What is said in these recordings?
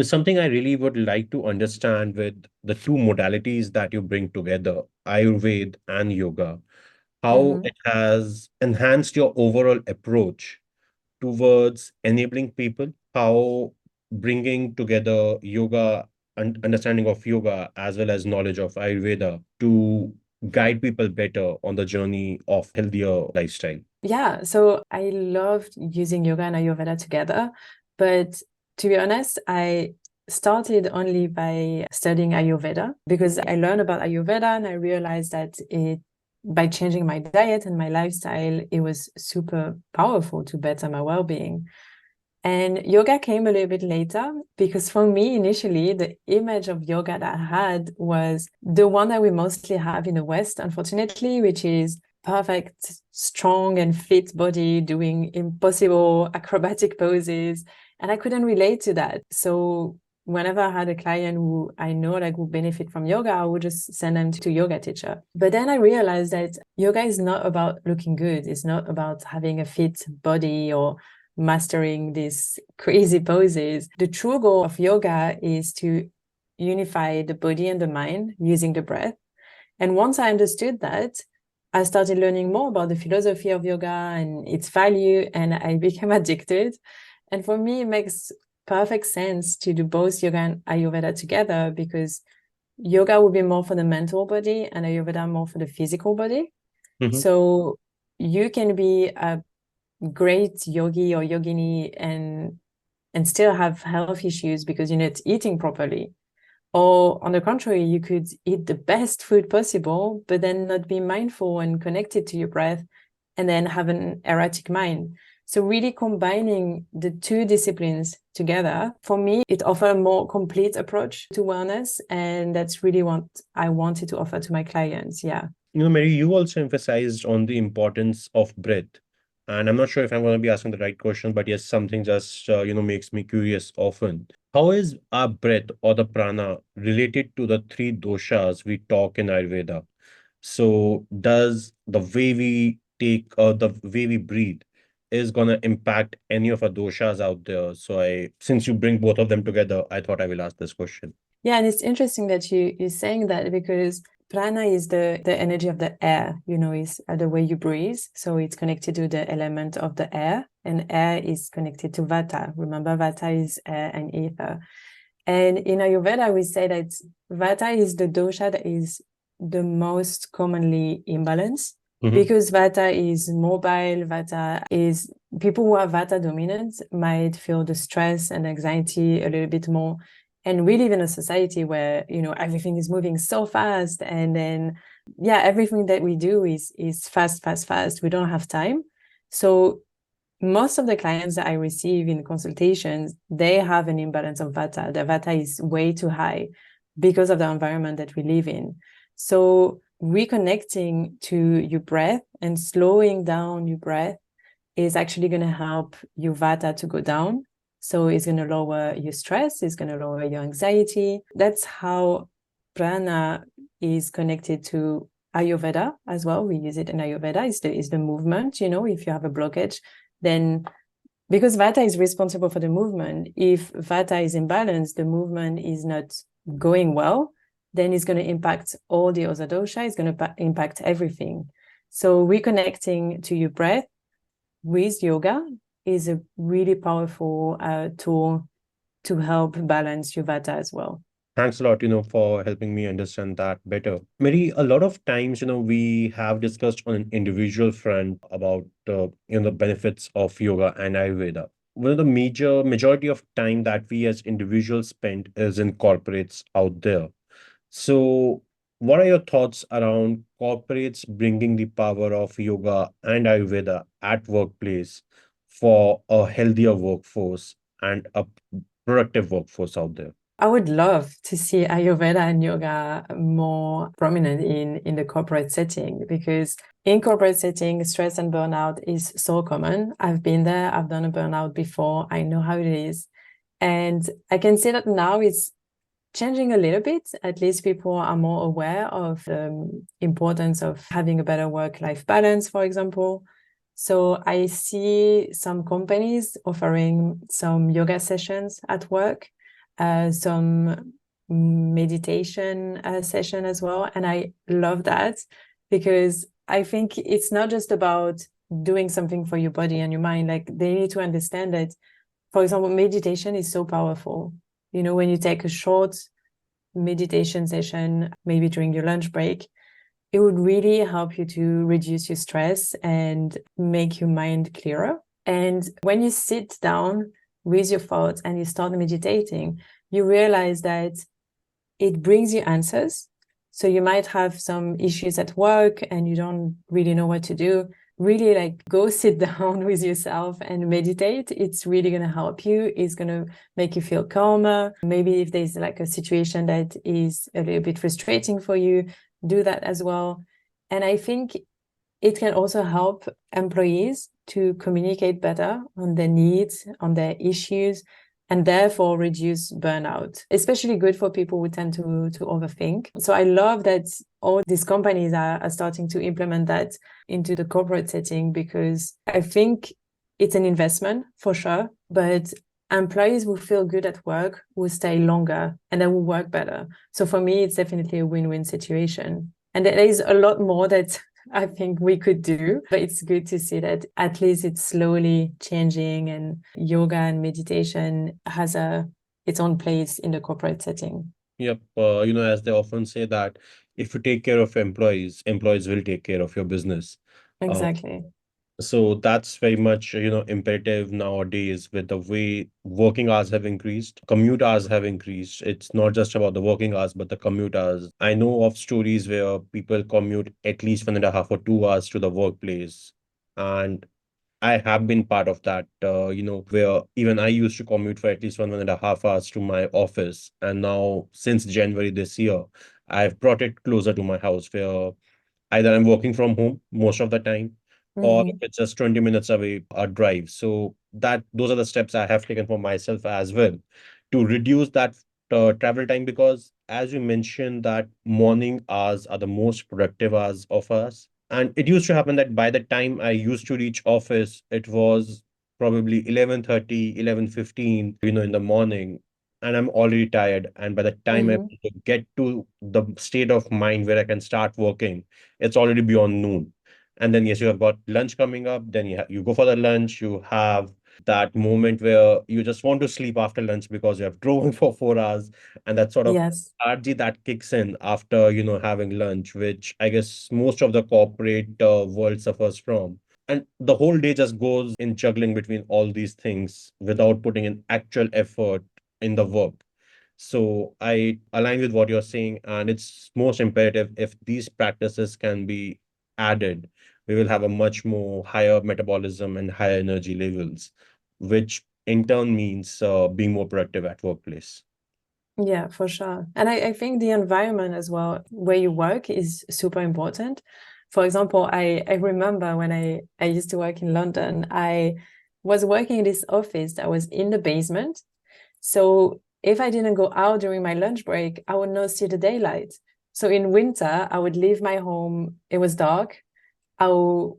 Something I really would like to understand with the two modalities that you bring together, Ayurveda and yoga, how Mm-hmm. it has enhanced your overall approach towards enabling people, how bringing together yoga and understanding of yoga as well as knowledge of Ayurveda to guide people better on the journey of healthier lifestyle. Yeah, so I loved using yoga and Ayurveda together. But to be honest, I started only by studying Ayurveda because I learned about Ayurveda and I realized that by changing my diet and my lifestyle, it was super powerful to better my well-being. And yoga came a little bit later because for me, initially, the image of yoga that I had was the one that we mostly have in the West, unfortunately, which is perfect, strong, and fit body doing impossible acrobatic poses. And I couldn't relate to that. So whenever I had a client who I know like would benefit from yoga, I would just send them to yoga teacher. But then I realized that yoga is not about looking good. It's not about having a fit body or mastering these crazy poses. The true goal of yoga is to unify the body and the mind using the breath. And once I understood that, I started learning more about the philosophy of yoga and its value, and I became addicted. And for me, it makes perfect sense to do both yoga and Ayurveda together because yoga would be more for the mental body and Ayurveda more for the physical body. Mhm. So you can be a great yogi or yogini and still have health issues because you're not eating properly. Or on the contrary, you could eat the best food possible, but then not be mindful and connected to your breath and then have an erratic mind. So really combining the two disciplines together, for me, it offers a more complete approach to wellness. And that's really what I wanted to offer to my clients. Yeah. Mary, you also emphasized on the importance of breath. And I'm not sure if I'm going to be asking the right question, but yes, something just, makes me curious often. How is our breath or the prana related to the three doshas we talk in Ayurveda? So does the way we take, the way we breathe is going to impact any of our doshas out there? So since you bring both of them together, I thought I will ask this question. Yeah, and it's interesting that you're saying that because prana is the energy of the air, is the way you breathe. So it's connected to the element of the air, and air is connected to vata. Remember, vata is air and ether. And in Ayurveda, we say that vata is the dosha that is the most commonly imbalanced Hmm. because vata is mobile. Vata is people who are vata dominant might feel the stress and anxiety a little bit more. And we live in a society where, everything is moving so fast. And then, yeah, everything that we do is fast, fast, fast. We don't have time. So most of the clients that I receive in consultations, they have an imbalance of vata. The vata is way too high because of the environment that we live in. So reconnecting to your breath and slowing down your breath is actually going to help your vata to go down. So it's going to lower your stress, it's going to lower your anxiety. That's how prana is connected to Ayurveda as well. We use it in Ayurveda. Is the movement, if you have a blockage, then because vata is responsible for the movement, if vata is imbalanced, the movement is not going well, then it's going to impact all the other dosha, it's going to impact everything. So reconnecting to your breath with yoga is a really powerful tool to help balance your vata as well. Thanks a lot, for helping me understand that better. Mary, a lot of times, we have discussed on an individual front about, the benefits of yoga and Ayurveda. One of the majority of time that we as individuals spend is in corporates out there. So what are your thoughts around corporates bringing the power of yoga and Ayurveda at workplace for a healthier workforce and a productive workforce out there? I would love to see Ayurveda and yoga more prominent in the corporate setting because in corporate setting, stress and burnout is so common. I've been there, I've done a burnout before, I know how it is. And I can say that now it's changing a little bit. At least people are more aware of the importance of having a better work-life balance, for example. So I see some companies offering some yoga sessions at work. some meditation session as well. And I love that because I think it's not just about doing something for your body and your mind. Like they need to understand that, for example, meditation is so powerful. You know, when you take a short meditation session, maybe during your lunch break, it would really help you to reduce your stress and make your mind clearer. And when you sit down with your thoughts and you start meditating, you realize that it brings you answers. So you might have some issues at work and you don't really know what to do. Really, like, go sit down with yourself and meditate. It's really going to help you. It's going to make you feel calmer. Maybe if there's like a situation that is a little bit frustrating for you, do that as well. And I think it can also help employees to communicate better on their needs, on their issues, and therefore reduce burnout. Especially good for people who tend to overthink. So I love that all these companies are starting to implement that into the corporate setting, because I think it's an investment for sure, but employees will feel good at work, will stay longer, and they will work better. So for me, it's definitely a win-win situation. And there is a lot more that I think we could do, but it's good to see that at least it's slowly changing, and yoga and meditation has its own place in the corporate setting. Yep. As they often say that if you take care of employees, employees will take care of your business. Uh, Exactly. so that's very much, imperative nowadays with the way working hours have increased, commute hours have increased. It's not just about the working hours, but the commute hours. I know of stories where people commute at least 1.5 or 2 hours to the workplace. And I have been part of that, where even I used to commute for at least 1.5 hours to my office. And now, since January this year, I've brought it closer to my house, where either I'm working from home most of the time, or if Mm-hmm. it's just 20 minutes away, a drive. So that those are the steps I have taken for myself as well to reduce that travel time, because as you mentioned that morning hours are the most productive hours of us. And it used to happen that by the time I used to reach office, it was probably 11:30, 11:15, in the morning, and I'm already tired. And by the time I Mm-hmm. get to the state of mind where I can start working, it's already beyond noon. And then, yes, you have got lunch coming up. Then you go for the lunch. You have that moment where you just want to sleep after lunch because you have driven for 4 hours, and that sort of Yes. energy that kicks in after having lunch, which I guess most of the corporate world suffers from. And the whole day just goes in juggling between all these things without putting in actual effort in the work. So I align with what you're saying, and it's most imperative if these practices can be added, we will have a much more higher metabolism and higher energy levels, which in turn means being more productive at workplace. Yeah, for sure. And I think the environment as well, where you work, is super important. For example, I remember when I used to work in London, I was working in this office that was in the basement. So if I didn't go out during my lunch break, I would not see the daylight. So in winter, I would leave my home, it was dark. I would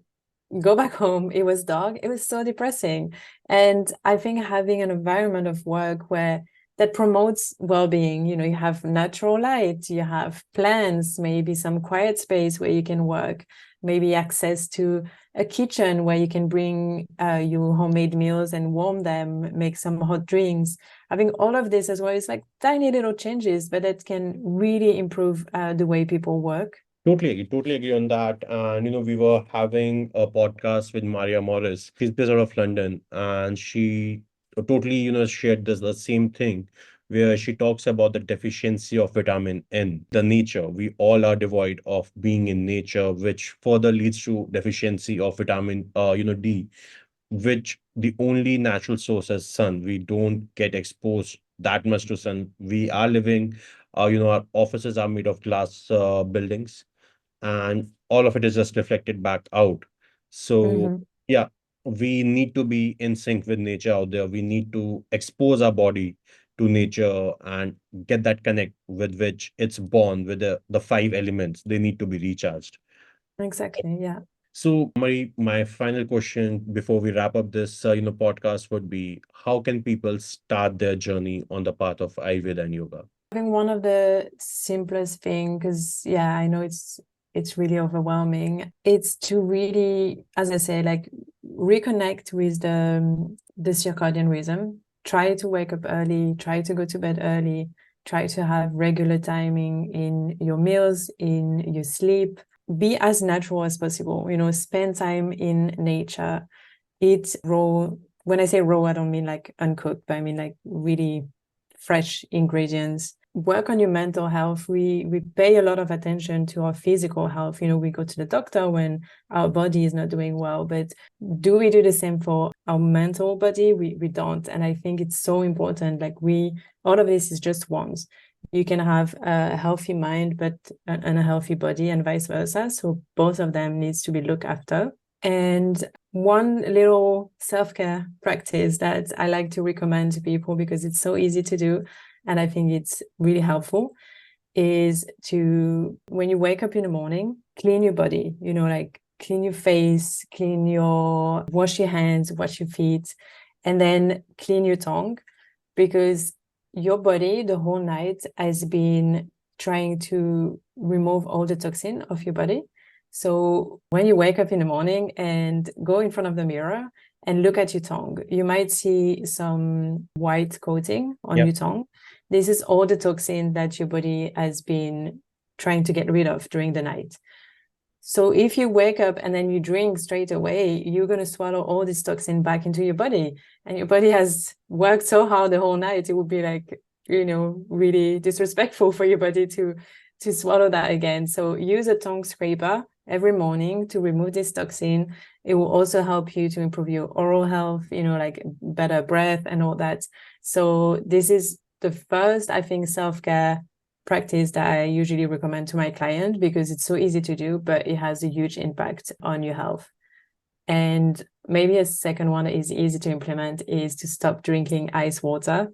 go back home, it was dark. It was so depressing. And I think having an environment of work where that promotes well-being, you know, you have natural light, you have plants, maybe some quiet space where you can work, maybe access to a kitchen where you can bring your homemade meals and warm them, make some hot drinks. I think all of this as well is like tiny little changes, but that can really improve the way people work. Totally agree on that. And we were having a podcast with Maria Morris. She's based out of London, and she totally, shared the same thing, where she talks about the deficiency of vitamin N, the nature. We all are devoid of being in nature, which further leads to deficiency of vitamin D, which the only natural source is sun. We don't get exposed that much to sun. We are living, our offices are made of glass buildings, and all of it is just reflected back out. So, Mm-hmm. yeah, we need to be in sync with nature out there. We need to expose our body to nature and get that connect with which it's born with the five elements. They need to be recharged. Exactly. Yeah. So, Marie, my final question before we wrap up this, podcast would be: how can people start their journey on the path of Ayurveda and yoga? I think one of the simplest thing, because yeah, I know it's really overwhelming. It's to really, as I say, like reconnect with the circadian rhythm. Try to wake up early, try to go to bed early, try to have regular timing in your meals, in your sleep. Be as natural as possible, spend time in nature, eat raw. When I say raw, I don't mean like uncooked, but I mean like really fresh ingredients. Work on your mental health. We pay a lot of attention to our physical health. We go to the doctor when our body is not doing well, but do we do the same for our mental body? We don't. And I think it's so important. Like all of this is just once. You can have a healthy mind, but and a healthy body, and vice versa. So both of them needs to be looked after. And one little self-care practice that I like to recommend to people, because it's so easy to do and I think it's really helpful, is to, when you wake up in the morning, clean your body, like clean your face, wash your hands, wash your feet, and then clean your tongue, because your body the whole night has been trying to remove all the toxin of your body. So when you wake up in the morning and go in front of the mirror and look at your tongue, you might see some white coating on Yep. your tongue. This is all the toxin that your body has been trying to get rid of during the night. So if you wake up and then you drink straight away, you're going to swallow all this toxin back into your body. And your body has worked so hard the whole night. It would be like, really disrespectful for your body to swallow that again. So use a tongue scraper every morning to remove this toxin. It will also help you to improve your oral health, like better breath and all that. So this is the first, I think, self-care practice that I usually recommend to my client, because it's so easy to do, but it has a huge impact on your health. And maybe a second one that is easy to implement is to stop drinking ice water.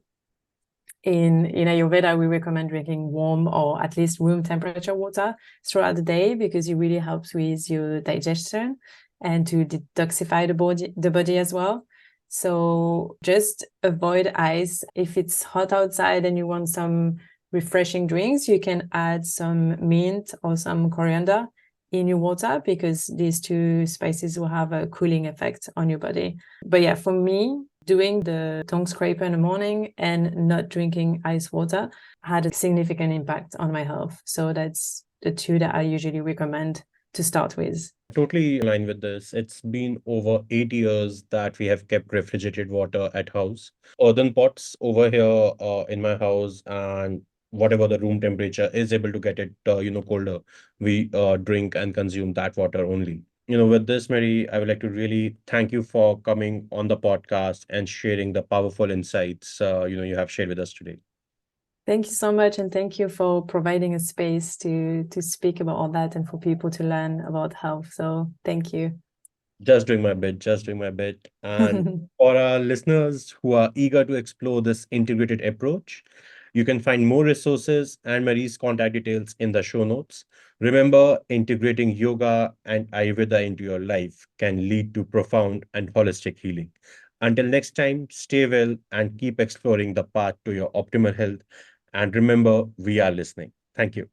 In Ayurveda, we recommend drinking warm or at least room temperature water throughout the day, because it really helps with your digestion and to detoxify the body as well. So just avoid ice. If it's hot outside and you want some refreshing drinks, you can add some mint or some coriander in your water, because these two spices will have a cooling effect on your body. But yeah, for me, doing the tongue scraper in the morning and not drinking ice water had a significant impact on my health. So that's the two that I usually recommend to start with. Totally aligned with this. It's been over 8 years that we have kept refrigerated water at house. Earthen pots over here in my house, and whatever the room temperature is able to get it, colder, we drink and consume that water only. With this, Mary, I would like to really thank you for coming on the podcast and sharing the powerful insights, you have shared with us today. Thank you so much, and thank you for providing a space to speak about all that and for people to learn about health. So thank you. Just doing my bit, just doing my bit. And for our listeners who are eager to explore this integrated approach, you can find more resources and Marie's contact details in the show notes. Remember, integrating yoga and Ayurveda into your life can lead to profound and holistic healing. Until next time, stay well and keep exploring the path to your optimal health. And remember, we are listening. Thank you.